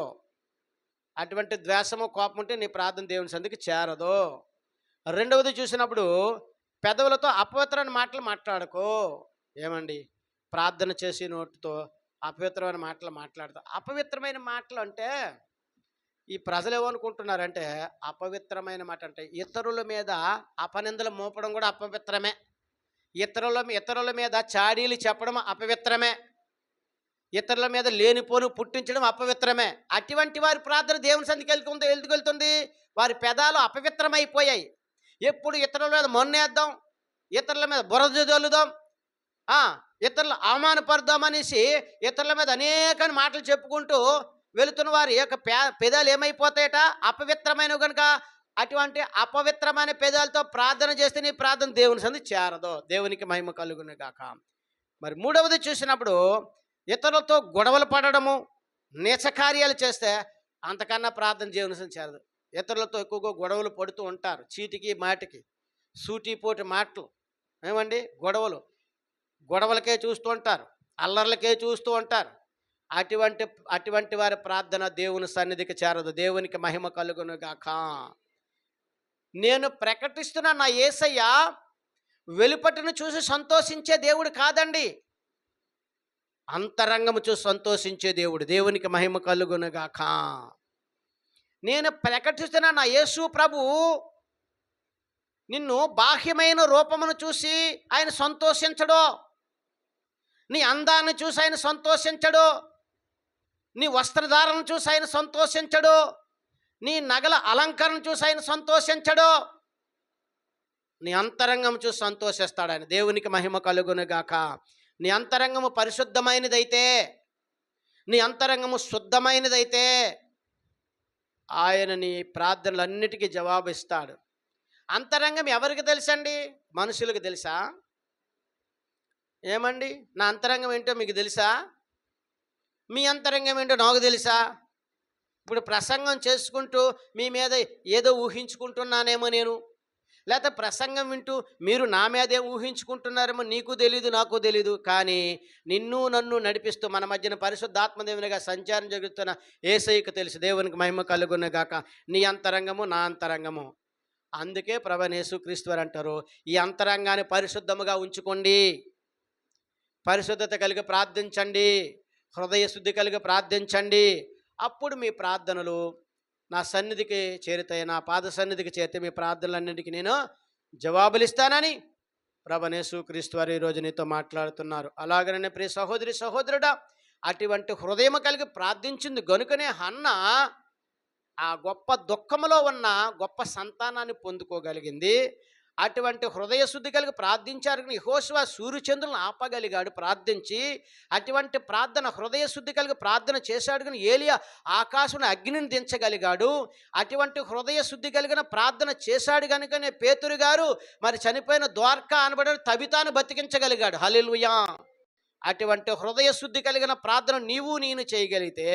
అటువంటి ద్వేషము కోపం ఉంటే నీ ప్రార్థన దేవుని సంధికి చేరదు. రెండవది చూసినప్పుడు పెదవులతో అపవిత్రమైన మాటలు మాట్లాడకో. ఏమండి? ప్రార్థన చేసి నోటితో అపవిత్రమైన మాటలు మాట్లాడతావు. అపవిత్రమైన మాటలు అంటే ఈ ప్రజలు ఏమనుకుంటున్నారంటే, అపవిత్రమైన మాట అంటే ఇతరుల మీద అపనిందలు మోపడం కూడా అపవిత్రమే. ఇతరుల మీద చాడీలు చెప్పడం అపవిత్రమే. ఇతరుల మీద లేనిపోను పుట్టించడం అపవిత్రమే. అటువంటి వారి ప్రార్థన దేవుని సంధికి వెళ్తుంది. వారి పెదాలు అపవిత్రమైపోయాయి. ఎప్పుడు ఇతరుల మీద మొన్నేద్దాం, ఇతరుల మీద బురద జల్లుదాం, ఇతరులు అవమానపరుద్దామనేసి ఇతరుల మీద అనేక మాటలు చెప్పుకుంటూ వెళుతున్న వారి యొక్క పెదాలు ఏమైపోతాయట? అపవిత్రమైనవి కనుక అటువంటి అపవిత్రమైన పెదాలతో ప్రార్థన చేస్తే నీ ప్రార్థన దేవుని సంధి చేరదు. దేవునికి మహిమ కలుగును గాక. మరి మూడవది చూసినప్పుడు ఇతరులతో గొడవలు పడడము, నీచ కార్యాలు చేస్తే అంతకన్నా ప్రార్థన దేవుని సంధి చేరదు. ఇతరులతో ఎక్కువగా గొడవలు పడుతూ ఉంటారు. చీటికి మాటికి సూటిపోటి మాటలు. ఏమండి? గొడవలకే చూస్తూ ఉంటారు, అల్లర్లకే చూస్తూ ఉంటారు. అటువంటి వారి ప్రార్థన దేవుని సన్నిధికి చేరదు. దేవునికి మహిమ కలుగును గాక. నేను ప్రకటిస్తున్న నా యేసయ్య వెలుపటిని చూసి సంతోషించే దేవుడు కాదండి, అంతరంగము చూసి సంతోషించే దేవుడు. దేవునికి మహిమ కలుగును గాక. నేను ప్రకటిస్తున్న నా యేసు ప్రభు నిన్ను బాహ్యమైన రూపమును చూసి ఆయన సంతోషించడు. నీ అందాన్ని చూసి ఆయన సంతోషించడు. నీ వస్త్రధారణను చూసి ఆయన సంతోషించడు. నీ నగల అలంకరణ చూసి ఆయన సంతోషించడు. నీ అంతరంగం చూసి సంతోషిస్తాడు ఆయన. దేవునికి మహిమ కలుగును గాక. నీ అంతరంగము పరిశుద్ధమైనదైతే, నీ అంతరంగము శుద్ధమైనదైతే ఆయన నీ ప్రార్థనలన్నిటికీ జవాబిస్తాడు. అంతరంగం ఎవరికి తెలుసండి? మనుషులకు తెలుసా? ఏమండి? నా అంతరంగం ఏంటో మీకు తెలుసా? మీ అంతరంగం ఏంటో నాకు తెలుసా? ఇప్పుడు ప్రసంగం చేసుకుంటూ మీ మీద ఏదో ఊహించుకుంటున్నానేమో నేను, లేకపోతే ప్రసంగం వింటూ మీరు నా మీదే ఊహించుకుంటున్నారేమో నీకు తెలీదు, నాకు తెలీదు. కానీ నిన్ను నన్ను నడిపిస్తూ మన మధ్యన పరిశుద్ధాత్మదేవునిగా సంచారం జరుగుతున్న యేసయ్యకు తెలుసు. దేవునికి మహిమ కలుగును గాక. నీ అంతరంగము నా అంతరంగము. అందుకే ప్రభువైన యేసుక్రీస్తు వారు అంటారు, ఈ అంతరంగాన్ని పరిశుద్ధముగా ఉంచుకోండి, పరిశుద్ధత కలిగి ప్రార్థించండి, హృదయ శుద్ధి కలిగి ప్రార్థించండి. అప్పుడు మీ ప్రార్థనలు నా సన్నిధికి చేరుతాయి. నా పాద సన్నిధికి చేరితే మీ ప్రార్థనలన్నింటికి నేను జవాబులు ఇస్తానని ప్రభువైన యేసుక్రీస్తు వారు ఈరోజు నీతో మాట్లాడుతున్నారు. అలాగనే ప్రియ సహోదరి సహోదరుడా, అటువంటి హృదయం కలిగి ప్రార్థించింది గనుకనే హన్న ఆ గొప్ప దుఃఖములో ఉన్న గొప్ప సంతానాన్ని పొందుకోగలిగింది. అటువంటి హృదయ శుద్ధి కలిగి ప్రార్థించారు. యెహోషువ సూర్యచంద్రులను ఆపగలిగాడు ప్రార్థించి. అటువంటి ప్రార్థన హృదయ శుద్ధి కలిగి ప్రార్థన చేశాడు. కానీ ఏలియా ఆకాశం అగ్నిని దించగలిగాడు. అటువంటి హృదయ శుద్ధి కలిగిన ప్రార్థన చేశాడు కనుకనే పేతురు గారు మరి చనిపోయిన ద్వారకా అనబడిన తబితాను బతికించగలిగాడు. హల్లెలూయా. అటువంటి హృదయ శుద్ధి కలిగిన ప్రార్థన నీవు నేను చేయగలిగితే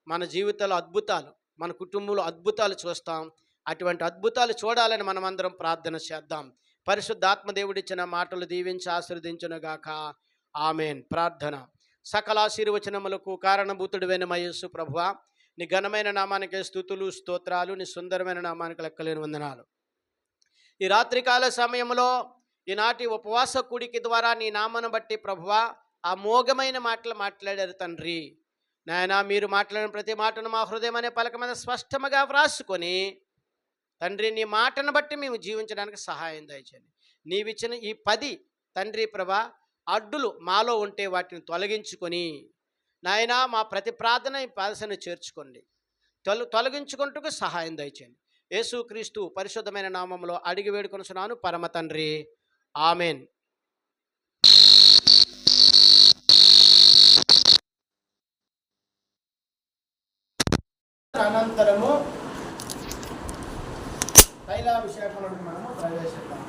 మన జీవితంలో అద్భుతాలు, మన కుటుంబంలో అద్భుతాలు చూస్తాం. అటువంటి అద్భుతాలు చూడాలని మనమందరం ప్రార్థన చేద్దాం. పరిశుద్ధాత్మ దేవుడిచ్చిన మాటలు దీవించి ఆశీర్వదించునుగాక. ఆమెన్. ప్రార్థన. సకల ఆశీర్వచనములకు కారణభూతుడివైన మా యేసు ప్రభువా, నీ ఘనమైన నామానికి స్తుతులు స్తోత్రాలు, నీ సుందరమైన నామానికి లెక్కలేని వందనాలు. ఈ రాత్రికాల సమయంలో ఈనాటి ఉపవాస కూడికి ద్వారా నీ నామను బట్టి ప్రభువా అమోఘమైన మాటలు మాట్లాడారు తండ్రి. నాయనా, మీరు మాట్లాడిన ప్రతి మాటను మా హృదయం అనే పలక మీద స్పష్టముగా వ్రాసుకొని తండ్రి నీ మాటను బట్టి మేము జీవించడానికి సహాయం దయచేయండి. నీవిచ్చిన ఈ 10 తండ్రి ప్రభా అడ్డులు మాలో ఉంటే వాటిని తొలగించుకొని నాయనా మా ప్రతి ప్రార్థన ఈ పాదశను చేర్చుకోండి. తొలగించుకుంటూ సహాయం దయచేయండి. యేసుక్రీస్తు పరిశుద్ధమైన నామములో అడిగి వేడుకొనుచున్నాను పరమ తండ్రి. ఆమెన్. అనంతరము తైలాభిషేకంలోకి మనము ప్రవేశిద్దాం.